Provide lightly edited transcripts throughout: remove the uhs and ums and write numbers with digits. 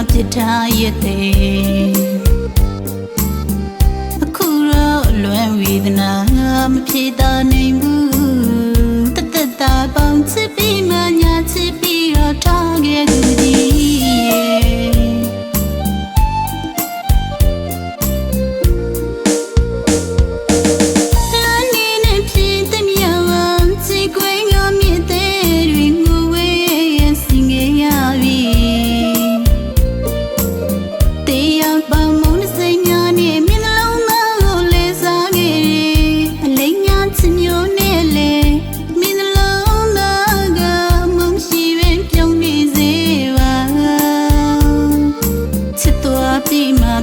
ပြစ်ထားရတဲ့အခုတော့လွယ်ဝေဒနာမဖြေတာနိုင်ဘူးတသက်တာပေါင်းချစ်ပြီးမှညာချစ်ပြီးတော့ထားခဲ့သူဒီ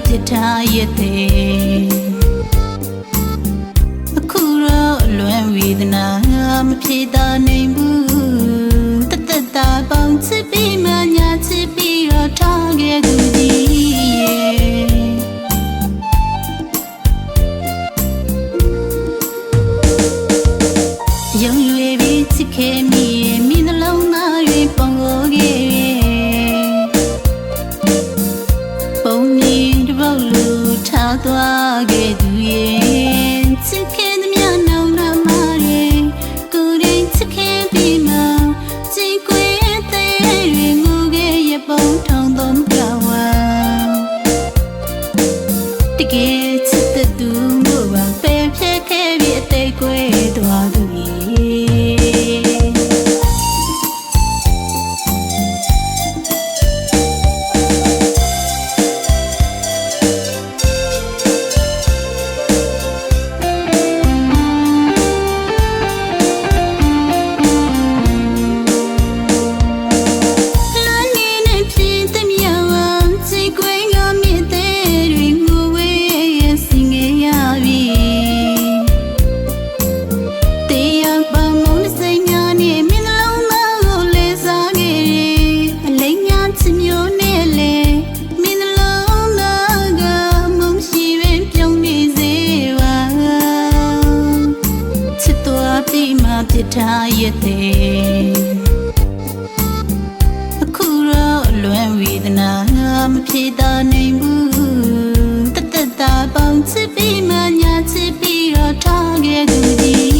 ဖြစ်ထားရတဲ့အခုတော့လွယ်ဝေဒနာမဖြေတာနိုင်ဘူးတသက်တာပေါင်းချစ်ပြီးမှညာချစ်ပြီးတော့ထားခဲ့သူဒီရုံရွေပြီးချစ်ခဲ့မိမိနှလုံးသားတွင်ပုံကိုခဲ့ထားသွားခဲ့သူရဲ့ချစ်ခင်သမျှနောင်နာမတွေကိုယ်တိုင်ချစ်ခင်ပြီးမှကြည်ကွယ်တဲ့တွေငိုခဲ့ရပုံထောင်သုံးကဝါတကယ်ချစ်တဲ့သူမျိုးပါပဲဖြစ်ခဲ့ပြီးအသေးကွယ်သွားသူရဲ့ပြစ်ထားရတဲ့အခုတော့လွယ်ဝေဒနာမဖြေတာနိုင်ဘူးတသက်တာပေါင်းချစ်ပြီးမှညာချစ်ပြီးတော့ထားခဲ့သူဒီ